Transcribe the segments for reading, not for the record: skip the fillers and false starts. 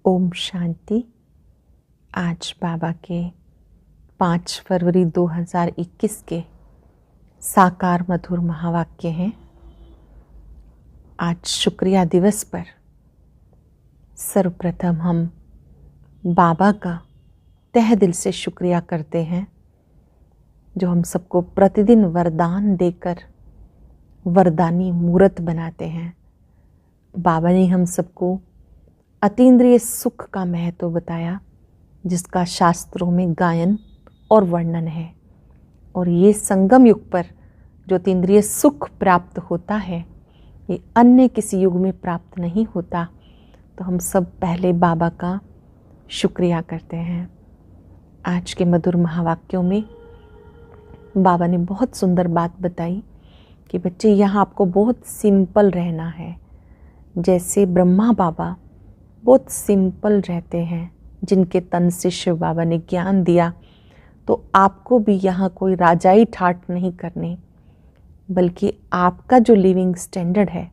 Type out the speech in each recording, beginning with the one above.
ओम शांति। आज बाबा के 5 फरवरी 2021 के साकार मधुर महावाक्य हैं। आज शुक्रिया दिवस पर सर्वप्रथम हम बाबा का तह दिल से शुक्रिया करते हैं, जो हम सबको प्रतिदिन वरदान देकर वरदानी मूर्त बनाते हैं। बाबा ने हम सबको अतीन्द्रिय सुख का महत्व बताया, जिसका शास्त्रों में गायन और वर्णन है। और ये संगम युग पर जो अतीन्द्रिय सुख प्राप्त होता है, ये अन्य किसी युग में प्राप्त नहीं होता। तो हम सब पहले बाबा का शुक्रिया करते हैं। आज के मधुर महावाक्यों में बाबा ने बहुत सुंदर बात बताई कि बच्चे, यहाँ आपको बहुत सिंपल रहना है। जैसे ब्रह्मा बाबा बहुत सिंपल रहते हैं, जिनके तन से शिव बाबा ने ज्ञान दिया, तो आपको भी यहाँ कोई राजाई ठाट नहीं करनी, बल्कि आपका जो लिविंग स्टैंडर्ड है,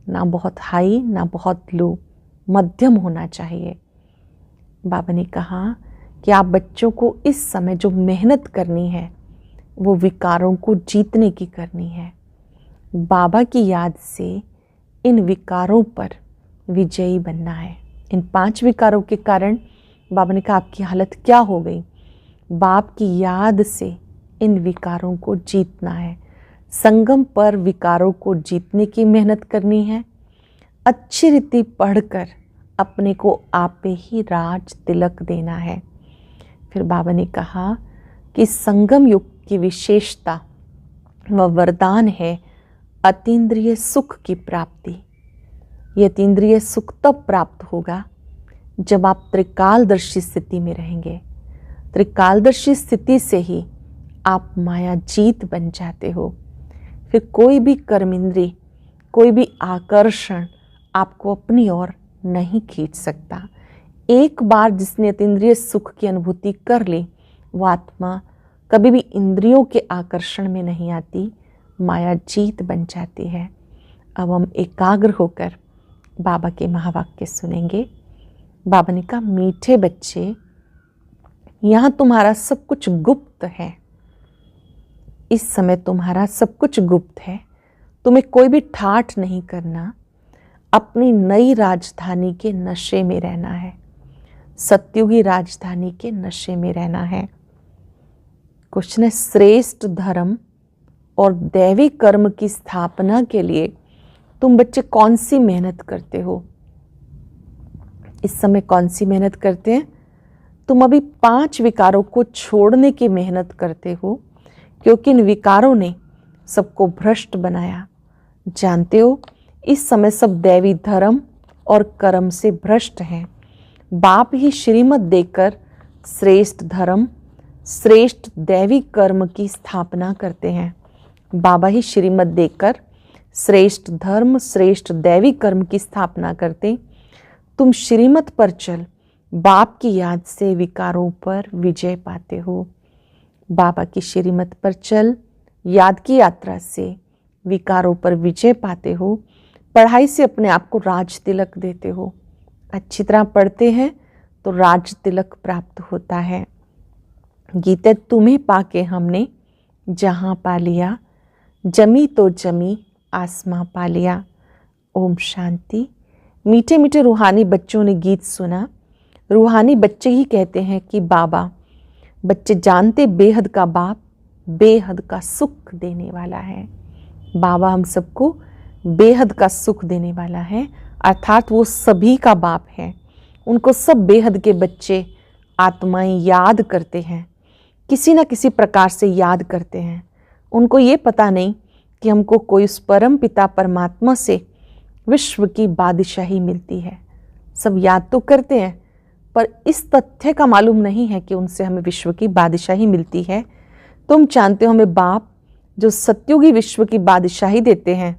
ना बहुत हाई ना बहुत लो, मध्यम होना चाहिए। बाबा ने कहा कि आप बच्चों को इस समय जो मेहनत करनी है, वो विकारों को जीतने की करनी है। बाबा की याद से इन विकारों पर विजयी बनना है। इन 5 विकारों के कारण बाबा ने कहा आपकी हालत क्या हो गई। बाप की याद से इन विकारों को जीतना है। संगम पर विकारों को जीतने की मेहनत करनी है। अच्छी रीति पढ़कर अपने को आप पे ही राज तिलक देना है। फिर बाबा ने कहा कि संगम युग की विशेषता व वरदान है अतीन्द्रिय सुख की प्राप्ति। ये अतीन्द्रिय सुख तब प्राप्त होगा जब आप त्रिकालदर्शी स्थिति में रहेंगे। त्रिकालदर्शी स्थिति से ही आप माया जीत बन जाते हो। फिर कोई भी कर्मेंद्री, कोई भी आकर्षण आपको अपनी ओर नहीं खींच सकता। एक बार जिसने अतीन्द्रिय सुख की अनुभूति कर ली, वो आत्मा कभी भी इंद्रियों के आकर्षण में नहीं आती, माया जीत बन जाती है। अब हम एकाग्र होकर बाबा के महावाक्य सुनेंगे। बाबा ने कहा, मीठे बच्चे, यहाँ तुम्हारा सब कुछ गुप्त है। इस समय तुम्हारा सब कुछ गुप्त है। तुम्हें कोई भी ठाठ नहीं करना। अपनी नई राजधानी के नशे में रहना है। सत्युगी राजधानी के नशे में रहना है। क्वेश्चन है, श्रेष्ठ धर्म और दैवी कर्म की स्थापना के लिए तुम बच्चे कौन सी मेहनत करते हो? इस समय कौन सी मेहनत करते हैं? तुम अभी 5 विकारों को छोड़ने की मेहनत करते हो, क्योंकि इन विकारों ने सबको भ्रष्ट बनाया। जानते हो, इस समय सब दैवी धर्म और कर्म से भ्रष्ट हैं। बाप ही श्रीमत देकर श्रेष्ठ धर्म, श्रेष्ठ दैवी कर्म की स्थापना करते हैं। बाबा ही श्रीमत देकर श्रेष्ठ धर्म, श्रेष्ठ दैवी कर्म की स्थापना करते। तुम श्रीमत पर चल बाप की याद से विकारों पर विजय पाते हो। बाबा की श्रीमत पर चल याद की यात्रा से विकारों पर विजय पाते हो। पढ़ाई से अपने आप को राज तिलक देते हो। अच्छी तरह पढ़ते हैं तो राज तिलक प्राप्त होता है। गीते तुम्हें पाके हमने जहाँ पा लिया, जमी तो जमी आसमां पा लिया। ओम शांति। मीठे मीठे रूहानी बच्चों ने गीत सुना। रूहानी बच्चे ही कहते हैं कि बाबा, बच्चे जानते बेहद का बाप बेहद का सुख देने वाला है। बाबा हम सबको बेहद का सुख देने वाला है, अर्थात वो सभी का बाप है। उनको सब बेहद के बच्चे आत्माएं याद करते हैं, किसी न किसी प्रकार से याद करते हैं। उनको ये पता नहीं कि हमको कोई उस परम पिता परमात्मा से विश्व की बादशाही मिलती है। सब याद तो करते हैं, पर इस तथ्य का मालूम नहीं है कि उनसे हमें विश्व की बादशाही मिलती है। तुम जानते हो, हमें बाप जो सत्युगी विश्व की बादशाही देते हैं,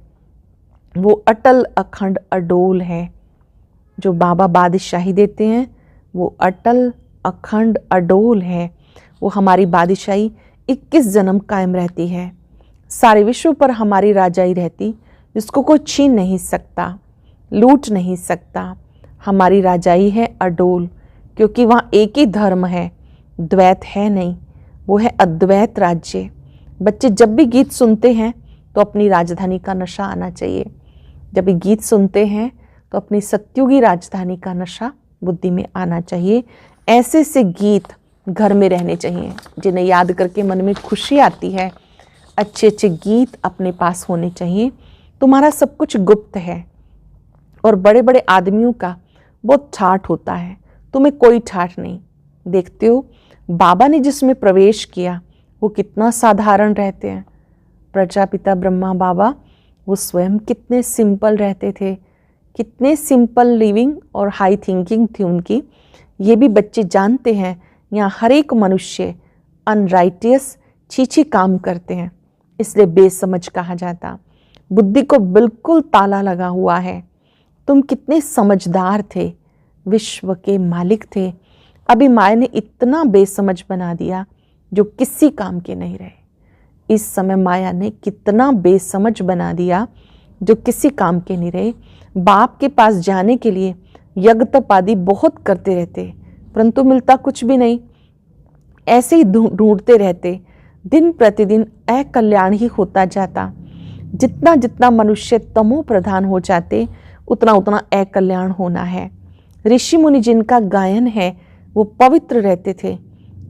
वो अटल अखंड अडोल है। जो बाबा बादशाही देते हैं वो अटल अखंड अडोल है। वो हमारी बादशाही 21 जन्म कायम रहती है। सारे विश्व पर हमारी राजाई रहती, जिसको कोई छीन नहीं सकता, लूट नहीं सकता। हमारी राजाई है अडोल, क्योंकि वहाँ एक ही धर्म है, द्वैत है नहीं, वो है अद्वैत राज्य। बच्चे जब भी गीत सुनते हैं तो अपनी राजधानी का नशा आना चाहिए। जब भी गीत सुनते हैं तो अपनी सत्युगी राजधानी का नशा बुद्धि में आना चाहिए। ऐसे से गीत घर में रहने चाहिए जिन्हें याद करके मन में खुशी आती है। अच्छे अच्छे गीत अपने पास होने चाहिए। तुम्हारा सब कुछ गुप्त है और बड़े बड़े आदमियों का बहुत ठाठ होता है, तुम्हें कोई ठाठ नहीं। देखते हो बाबा ने जिसमें प्रवेश किया वो कितना साधारण रहते हैं। प्रजापिता ब्रह्मा बाबा वो स्वयं कितने सिंपल रहते थे, कितने सिंपल लिविंग और हाई थिंकिंग थी उनकी। ये भी बच्चे जानते हैं। यहाँ हर एक मनुष्य अनराइटियस छीछी काम करते हैं, इसलिए बेसमझ कहा जाता। बुद्धि को बिल्कुल ताला लगा हुआ है। तुम कितने समझदार थे, विश्व के मालिक थे, अभी माया ने इतना बेसमझ बना दिया जो किसी काम के नहीं रहे। इस समय माया ने कितना बेसमझ बना दिया जो किसी काम के नहीं रहे। बाप के पास जाने के लिए यज्ञ तप आदि बहुत करते रहते, परंतु मिलता कुछ भी नहीं। ऐसे ही ढूंढते रहते, दिन प्रतिदिन अकल्याण ही होता जाता। जितना जितना मनुष्य तमो प्रधान हो जाते उतना उतना अकल्याण होना है। ऋषि मुनि जिनका गायन है वो पवित्र रहते थे,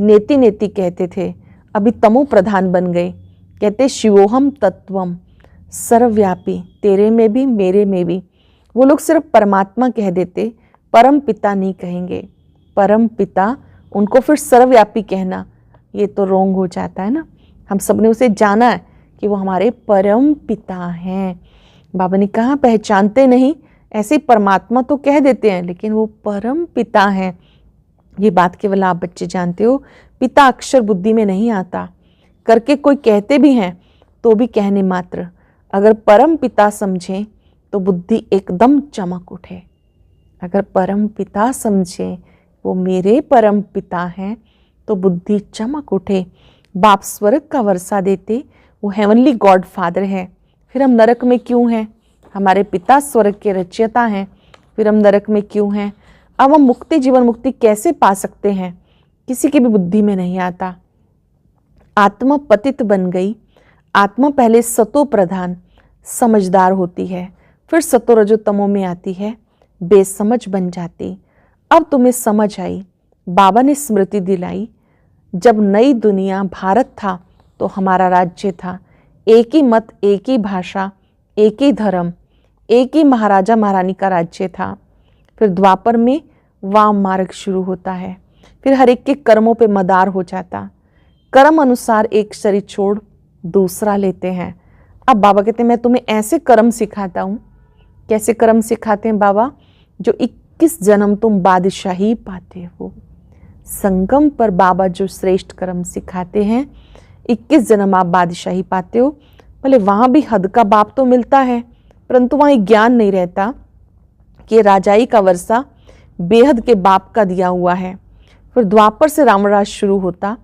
नेति नेति कहते थे, अभी तमो प्रधान बन गए। कहते शिवोहम तत्वम, सर्वव्यापी, तेरे में भी मेरे में भी। वो लोग सिर्फ परमात्मा कह देते, परम पिता नहीं कहेंगे। परम पिता उनको फिर सर्वव्यापी कहना ये तो रोंग हो जाता है ना। हम सब ने उसे जाना है कि वो हमारे परम पिता हैं। बाबा ने कहा पहचानते नहीं, ऐसे परमात्मा तो कह देते हैं लेकिन वो परम पिता हैं। ये बात केवल आप बच्चे जानते हो। पिता अक्षर बुद्धि में नहीं आता, करके कोई कहते भी हैं तो भी कहने मात्र। अगर परम पिता समझें तो बुद्धि एकदम चमक उठे। अगर परम पिता समझें वो मेरे परम पिता हैं तो बुद्धि चमक उठे। बाप स्वर्ग का वर्षा देते, वो हेवनली गॉड फादर है, फिर हम नरक में क्यों हैं? हमारे पिता स्वर्ग के रचयिता हैं, फिर हम नरक में क्यों हैं? अब हम मुक्ति, जीवन मुक्ति कैसे पा सकते हैं? किसी की भी बुद्धि में नहीं आता। आत्मा पतित बन गई। आत्मा पहले सतो प्रधान समझदार होती है, फिर सतो रजो तमो में आती है, बेसमझ बन जाती। अब तुम्हें समझ आई, बाबा ने स्मृति दिलाई। जब नई दुनिया भारत था तो हमारा राज्य था, एक ही मत, एक ही भाषा, एक ही धर्म, एक ही महाराजा महारानी का राज्य था। फिर द्वापर में वाम मार्ग शुरू होता है, फिर हर एक के कर्मों पे मदार हो जाता। कर्म अनुसार एक शरीर छोड़ दूसरा लेते हैं। अब बाबा कहते हैं मैं तुम्हें ऐसे कर्म सिखाता हूँ। कैसे कर्म सिखाते हैं बाबा? जो 21 जन्म तुम बादशाही पाते हो। संगम पर बाबा जो श्रेष्ठ कर्म सिखाते हैं, 21 जन्म आप बादशाही पाते हो। भले वहाँ भी हद का बाप तो मिलता है, परंतु वहाँ ज्ञान नहीं रहता कि राजाई का वर्षा बेहद के बाप का दिया हुआ है। फिर द्वापर से रामराज शुरू होता,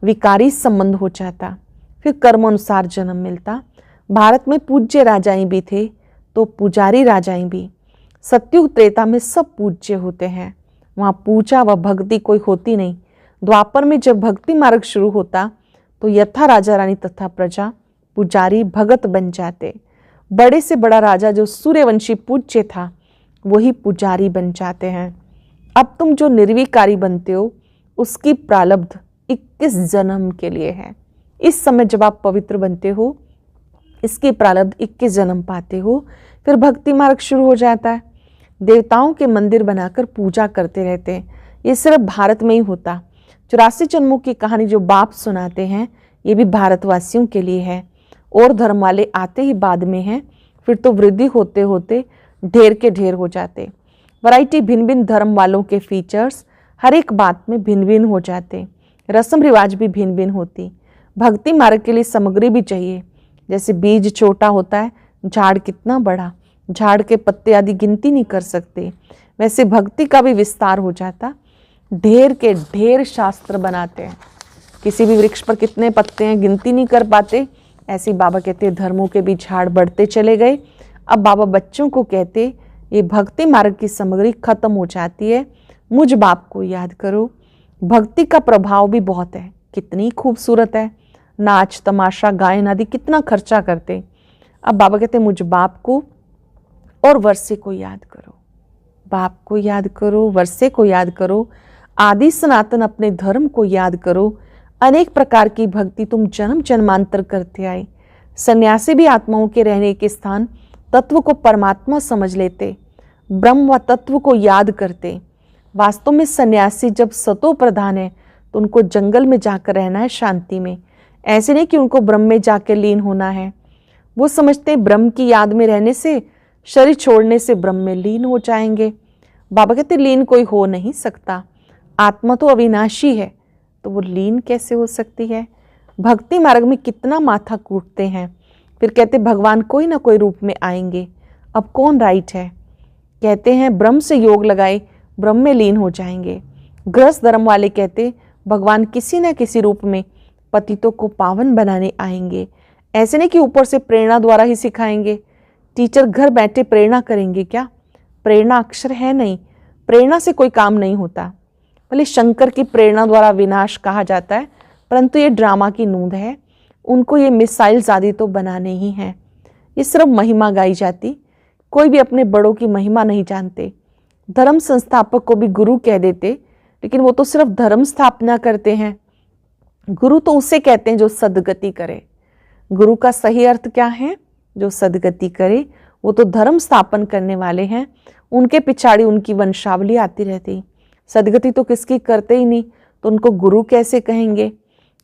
विकारी संबंध हो जाता, फिर कर्म अनुसार जन्म मिलता। भारत में पूज्य राजाएं भी थे तो पुजारी राजाएं भी। सत्युग त्रेता में सब पूज्य होते हैं, वहाँ पूजा व भक्ति कोई होती नहीं। द्वापर में जब भक्ति मार्ग शुरू होता तो यथा राजा रानी तथा प्रजा पुजारी भगत बन जाते। बड़े से बड़ा राजा जो सूर्यवंशी पूज्य था वही पुजारी बन जाते हैं। अब तुम जो निर्विकारी बनते हो उसकी प्रारब्ध 21 जन्म के लिए है। इस समय जब आप पवित्र बनते हो इसकी प्रारब्ध 21 जन्म पाते हो। फिर भक्ति मार्ग शुरू हो जाता है। देवताओं के मंदिर बनाकर पूजा करते रहते हैं। ये सिर्फ भारत में ही होता। 84 जन्मों की कहानी जो बाप सुनाते हैं ये भी भारतवासियों के लिए है। और धर्म वाले आते ही बाद में हैं, फिर तो वृद्धि होते होते ढेर के ढेर हो जाते। वैरायटी, भिन्न भिन्न धर्म वालों के फीचर्स हर एक बात में भिन्न भिन्न हो जाते। रस्म रिवाज भी भिन्न भिन्न होती। भक्ति मार्ग के लिए सामग्री भी चाहिए। जैसे बीज छोटा होता है, झाड़ कितना बड़ा, झाड़ के पत्ते आदि गिनती नहीं कर सकते, वैसे भक्ति का भी विस्तार हो जाता। ढेर के ढेर शास्त्र बनाते हैं, किसी भी वृक्ष पर कितने पत्ते हैं गिनती नहीं कर पाते। ऐसे बाबा कहते धर्मों के भी झाड़ बढ़ते चले गए। अब बाबा बच्चों को कहते ये भक्ति मार्ग की सामग्री खत्म हो जाती है। मुझ बाप को याद करो। भक्ति का प्रभाव भी बहुत है, कितनी खूबसूरत है। नाच तमाशा गायन आदि कितना खर्चा करते। अब बाबा कहते मुझ बाप को और वर्षे को याद करो। बाप को याद करो, वर्षे को याद करो, आदि सनातन अपने धर्म को याद करो। अनेक प्रकार की भक्ति तुम जन्म जन्मांतर करते आए। सन्यासी भी आत्माओं के रहने के स्थान तत्व को परमात्मा समझ लेते, ब्रह्म व तत्व को याद करते। वास्तव में सन्यासी जब सतो प्रधान है तो उनको जंगल में जाकर रहना है, शांति में। ऐसे नहीं कि उनको ब्रह्म में जाकर लीन होना है। वो समझते हैं ब्रह्म की याद में रहने से, शरीर छोड़ने से ब्रह्म में लीन हो जाएंगे। बाबा कहते लीन कोई हो नहीं सकता, आत्मा तो अविनाशी है, तो वो लीन कैसे हो सकती है। भक्ति मार्ग में कितना माथा कूटते हैं, फिर कहते भगवान कोई ना कोई रूप में आएंगे। अब कौन राइट है। कहते हैं ब्रह्म से योग लगाए ब्रह्म में लीन हो जाएंगे। गृहस्थ धर्म वाले कहते भगवान किसी न किसी रूप में पतितों को पावन बनाने आएंगे। ऐसे नहीं कि ऊपर से प्रेरणा द्वारा ही सिखाएंगे। टीचर घर बैठे प्रेरणा करेंगे क्या। प्रेरणा अक्षर है नहीं, प्रेरणा से कोई काम नहीं होता। भले शंकर की प्रेरणा द्वारा विनाश कहा जाता है, परंतु ये ड्रामा की नूंद है। उनको ये मिसाइल्स आदि तो बनाने ही हैं। ये सिर्फ महिमा गाई जाती, कोई भी अपने बड़ों की महिमा नहीं जानते। धर्म संस्थापक को भी गुरु कह देते, लेकिन वो तो सिर्फ धर्म स्थापना करते हैं। गुरु तो उसे कहते हैं जो सदगति करे। गुरु का सही अर्थ क्या है, जो सदगति करे। वो तो धर्म स्थापन करने वाले हैं, उनके पिछाड़ी उनकी वंशावली आती रहती। सदगति तो किसकी करते ही नहीं, तो उनको गुरु कैसे कहेंगे।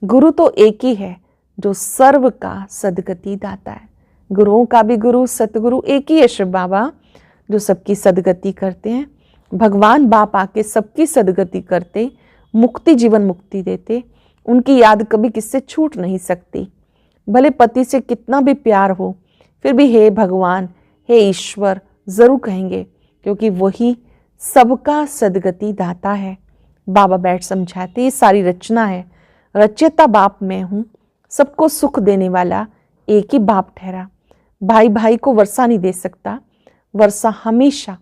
गुरु तो एक ही है जो सर्व का सदगति दाता है। गुरुओं का भी गुरु सतगुरु एक ही है, शिव बाबा, जो सबकी सदगति करते हैं। भगवान बाप आके सबकी सदगति करते, मुक्ति जीवन मुक्ति देते। उनकी याद कभी किससे छूट नहीं सकती। भले पति से कितना भी प्यार हो, फिर भी हे भगवान, हे ईश्वर जरूर कहेंगे, क्योंकि वही सबका सदगति दाता है। बाबा बैठ समझाते ये सारी रचना है, रचयिता बाप मैं हूँ, सबको सुख देने वाला एक ही बाप ठहरा। भाई भाई को वर्षा नहीं दे सकता, वर्षा हमेशा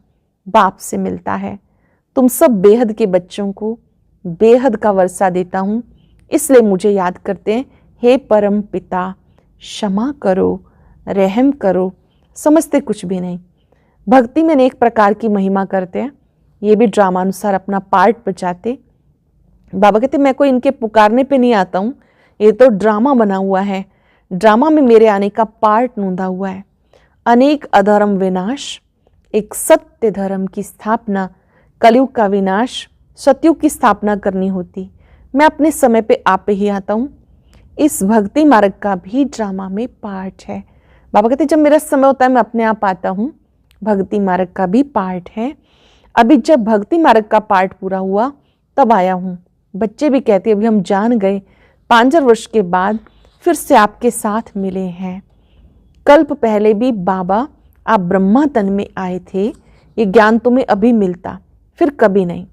बाप से मिलता है। तुम सब बेहद के बच्चों को बेहद का वर्षा देता हूँ, इसलिए मुझे याद करते हैं। हे परम पिता, क्षमा करो, रहम करो। समझते कुछ भी नहीं। भक्ति में अनेक प्रकार की महिमा करते हैं, ये भी ड्रामानुसार अपना पार्ट बचाते। बाबा कहते मैं कोई इनके पुकारने पे नहीं आता हूँ, ये तो ड्रामा बना हुआ है। ड्रामा में मेरे आने का पार्ट नूंदा हुआ है। अनेक अधर्म विनाश, एक सत्य धर्म की स्थापना, कलयुग का विनाश, सतयुग की स्थापना करनी होती। मैं अपने समय पे आप ही आता हूँ। इस भक्ति मार्ग का भी ड्रामा में पार्ट है। बाबा कहते जब मेरा समय होता है मैं अपने आप आता हूँ। भक्ति मार्ग का भी पार्ट है। अभी जब भक्ति मार्ग का पार्ट पूरा हुआ तब आया हूँ। बच्चे भी कहते अभी हम जान गए, 5 वर्ष के बाद फिर से आपके साथ मिले हैं। कल्प पहले भी बाबा आप ब्रह्मा तन में आए थे, ये ज्ञान तुम्हें अभी मिलता, फिर कभी नहीं।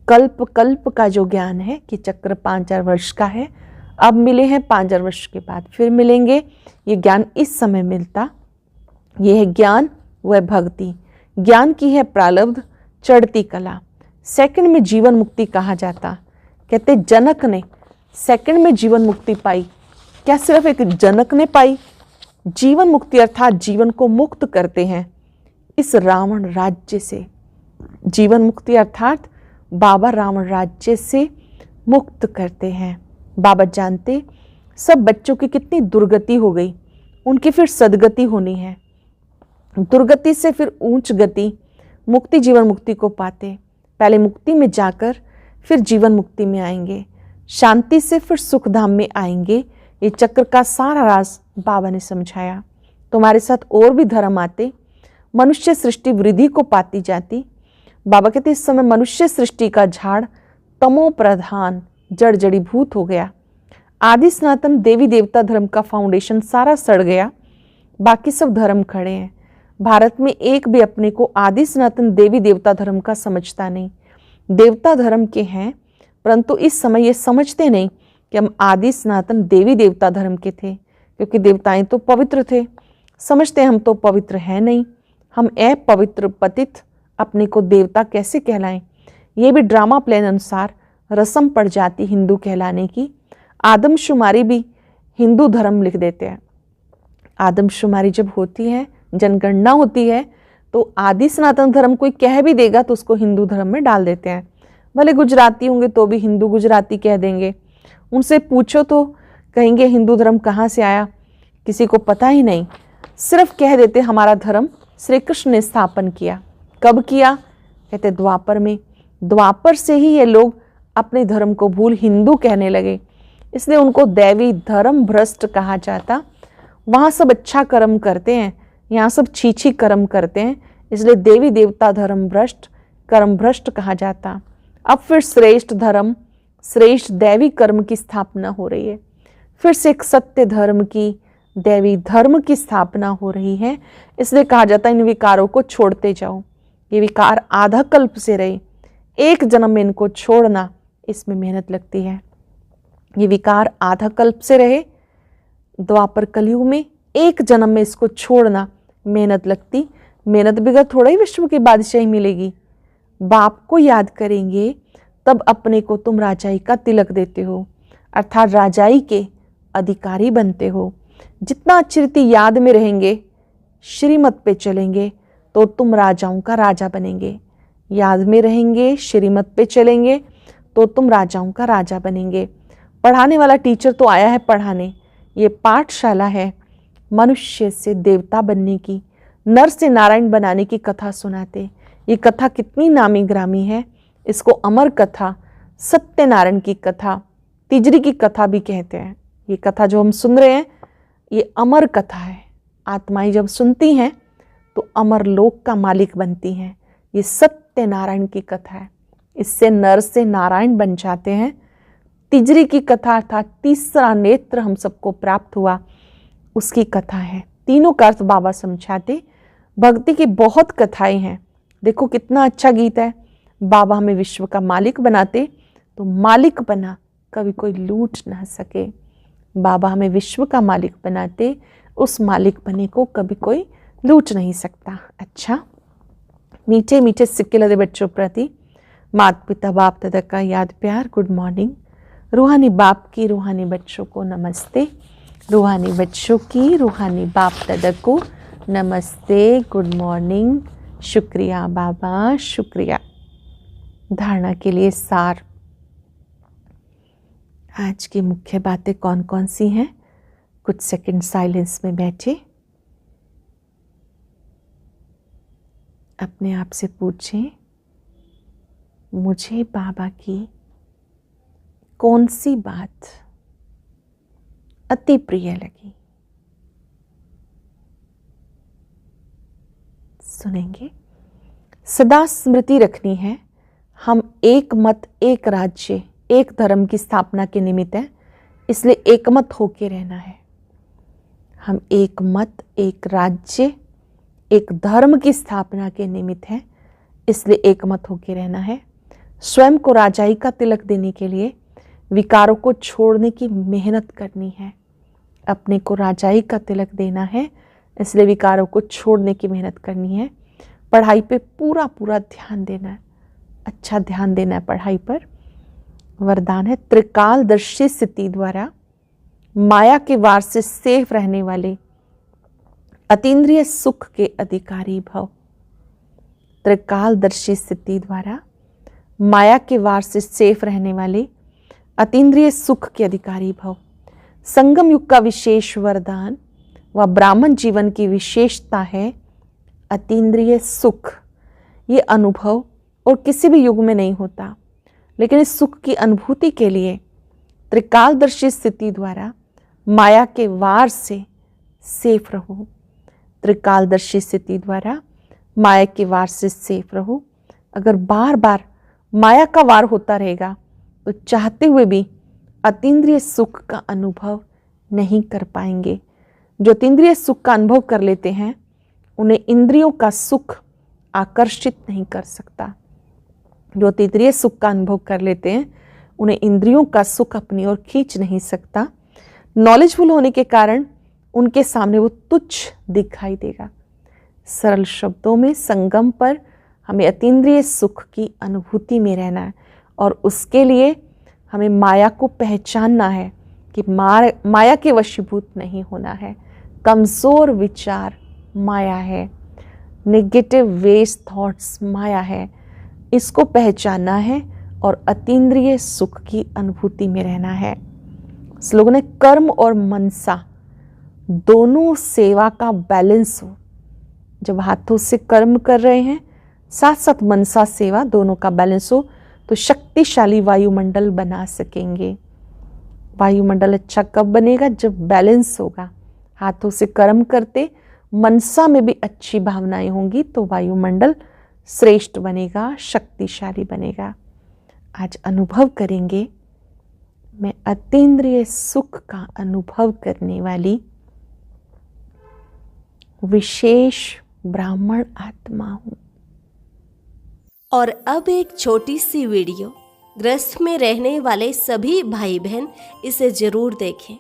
कल्प कल्प का जो ज्ञान है कि चक्र 5 वर्ष का है, अब मिले हैं 5 वर्ष के बाद फिर मिलेंगे, ये ज्ञान इस समय मिलता। यह है ज्ञान, वह भक्ति। ज्ञान की है प्रारब्ध, चढ़ती कला। सेकंड में जीवन मुक्ति कहा जाता। कहते जनक ने सेकंड में जीवन मुक्ति पाई। क्या सिर्फ एक जनक ने पाई? जीवन मुक्ति अर्थात जीवन को मुक्त करते हैं इस रावण राज्य से। जीवन मुक्ति अर्थात बाबा रावण राज्य से मुक्त करते हैं। बाबा जानते सब बच्चों की कितनी दुर्गति हो गई, उनकी फिर सदगति होनी है। दुर्गति से फिर ऊंच गति, मुक्ति जीवन मुक्ति को पाते। पहले मुक्ति में जाकर फिर जीवन मुक्ति में आएंगे, शांति से फिर सुखधाम में आएंगे। ये चक्र का सारा राज बाबा ने समझाया। तुम्हारे साथ और भी धर्म आते, मनुष्य सृष्टि वृद्धि को पाती जाती। बाबा कहते इस समय मनुष्य सृष्टि का झाड़ तमो प्रधान जड़ जड़ीभूत हो गया। आदि सनातन देवी देवता धर्म का फाउंडेशन सारा सड़ गया, बाकी सब धर्म खड़े हैं। भारत में एक भी अपने को आदि सनातन देवी देवता धर्म का समझता नहीं। देवता धर्म के हैं, परंतु इस समय ये समझते नहीं कि हम आदि सनातन देवी देवता धर्म के थे, क्योंकि देवताएं तो पवित्र थे। समझते हम तो पवित्र हैं नहीं, हम अपवित्र पतित अपने को देवता कैसे कहलाएं। ये भी ड्रामा प्लान अनुसार रस्म पड़ जाती हिंदू कहलाने की। आदमशुमारी भी हिंदू धर्म लिख देते हैं। आदमशुमारी जब होती है, जनगणना होती है, तो आदि सनातन धर्म कोई कह भी देगा तो उसको हिंदू धर्म में डाल देते हैं। भले गुजराती होंगे तो भी हिंदू गुजराती कह देंगे। उनसे पूछो तो कहेंगे हिंदू धर्म कहाँ से आया, किसी को पता ही नहीं। सिर्फ कह देते हमारा धर्म श्री कृष्ण ने स्थापन किया। कब किया? कहते द्वापर में। द्वापर से ही ये लोग अपने धर्म को भूल हिंदू कहने लगे, इसलिए उनको दैवी धर्म भ्रष्ट कहा जाता। वहाँ सब अच्छा कर्म करते हैं, यहाँ सब छीछी कर्म करते हैं, इसलिए देवी देवता धर्म भ्रष्ट, कर्म भ्रष्ट कहा जाता। अब फिर श्रेष्ठ धर्म, श्रेष्ठ दैवी कर्म की स्थापना हो रही है। फिर से एक सत्य धर्म की, दैवी धर्म की स्थापना हो रही है। इसलिए कहा जाता है इन विकारों को छोड़ते जाओ। ये विकार आधा कल्प से रहे, एक जन्म में इनको छोड़ना, इसमें मेहनत लगती है। ये विकार आधा कल्प से रहे, द्वापर कलयुग में एक जन्म में इसको छोड़ना मेहनत लगती। मेहनत बगैर थोड़ा ही विश्व की बादशाही मिलेगी। बाप को याद करेंगे तब अपने को तुम राजाई का तिलक देते हो, अर्थात राजाई के अधिकारी बनते हो। जितना चिरती याद में रहेंगे, श्रीमत पे चलेंगे तो तुम राजाओं का राजा बनेंगे। याद में रहेंगे, श्रीमत पे चलेंगे तो तुम राजाओं का राजा बनेंगे। पढ़ाने वाला टीचर तो आया है पढ़ाने, ये पाठशाला है मनुष्य से देवता बनने की, नर से नारायण बनाने की कथा सुनाते। ये कथा कितनी नामी ग्रामी है, इसको अमर कथा, सत्यनारायण की कथा, तिजरी की कथा भी कहते हैं। ये कथा जो हम सुन रहे हैं ये अमर कथा है। आत्माएं जब सुनती हैं तो अमर लोक का मालिक बनती हैं। ये सत्यनारायण की कथा है, इससे नर से नारायण बन जाते हैं। तिजरी की कथा अर्थात तीसरा नेत्र हम सबको प्राप्त हुआ, उसकी कथा है। तीनों का अर्थ बाबा समझाते। भक्ति की बहुत कथाएं हैं। देखो कितना अच्छा गीत है। बाबा हमें विश्व का मालिक बनाते तो मालिक बना कभी कोई लूट ना सके। बाबा हमें विश्व का मालिक बनाते, उस मालिक बने को कभी कोई लूट नहीं सकता। अच्छा, मीठे मीठे सिक्के लदे बच्चों प्रति माता पिता बाप दादा का याद प्यार, गुड मॉर्निंग। रूहानी बाप की रूहानी बच्चों को नमस्ते, रूहानी बच्चों की रूहानी बाप दादा को नमस्ते, गुड मॉर्निंग। शुक्रिया बाबा, शुक्रिया। धारणा के लिए सार, आज की मुख्य बातें कौन कौन सी हैं? कुछ सेकंड साइलेंस में बैठे, अपने आप से पूछें मुझे बाबा की कौन सी बात अति प्रिय लगी। सुनेंगे। सदा स्मृति रखनी है, हम एक मत एक राज्य एक धर्म की स्थापना के निमित्त है, इसलिए एकमत होके रहना है। हम एक मत एक राज्य एक धर्म की स्थापना के निमित्त है, इसलिए एकमत होके रहना है। स्वयं को राजाई का तिलक देने के लिए विकारों को छोड़ने की मेहनत करनी है। अपने को राजाई का तिलक देना है, इसलिए विकारों को छोड़ने की मेहनत करनी है। पढ़ाई पे पूरा पूरा ध्यान देना है, अच्छा ध्यान देना है पढ़ाई पर। वरदान है त्रिकालदर्शी स्थिति द्वारा माया के वार से सेफ रहने वाले अतीन्द्रिय सुख के अधिकारी भव। त्रिकालदर्शी स्थिति द्वारा माया के वार से सेफ रहने वाले अतीन्द्रिय सुख के अधिकारी भव। संगम युग का विशेष वरदान व ब्राह्मण जीवन की विशेषता है अतीन्द्रिय सुख। ये अनुभव और किसी भी युग में नहीं होता, लेकिन इस सुख की अनुभूति के लिए त्रिकालदर्शी स्थिति द्वारा माया के वार से सेफ रहो। त्रिकालदर्शी स्थिति द्वारा माया के वार से सेफ रहो। अगर बार बार माया का वार होता रहेगा तो चाहते हुए भी अतीन्द्रिय सुख का अनुभव नहीं कर पाएंगे। जो अतीन्द्रिय सुख का अनुभव कर लेते हैं उन्हें इंद्रियों का सुख आकर्षित नहीं कर सकता। जो अतीन्द्रिय सुख का अनुभव कर लेते हैं उन्हें इंद्रियों का सुख अपनी ओर खींच नहीं सकता। नॉलेजफुल होने के कारण उनके सामने वो तुच्छ दिखाई देगा। सरल शब्दों में संगम पर हमें अतीन्द्रिय सुख की अनुभूति में रहना है और उसके लिए हमें माया को पहचानना है कि माया के वशीभूत नहीं होना है। कमज़ोर विचार माया है, नेगेटिव वेज थॉट्स माया है, इसको पहचानना है और अतीन्द्रिय सुख की अनुभूति में रहना है। इस लोगों ने कर्म और मनसा दोनों सेवा का बैलेंस हो। जब हाथों से कर्म कर रहे हैं साथ साथ मनसा सेवा दोनों का बैलेंस हो तो शक्तिशाली वायुमंडल बना सकेंगे। वायुमंडल अच्छा कब बनेगा? जब बैलेंस होगा। हाथों से कर्म करते मनसा में भी अच्छी भावनाएं होंगी तो वायुमंडल श्रेष्ठ बनेगा, शक्तिशाली बनेगा। आज अनुभव करेंगे, मैं अतीन्द्रिय सुख का अनुभव करने वाली विशेष ब्राह्मण आत्मा हूं। और अब एक छोटी सी वीडियो, ग्रस्त में रहने वाले सभी भाई बहन इसे जरूर देखें।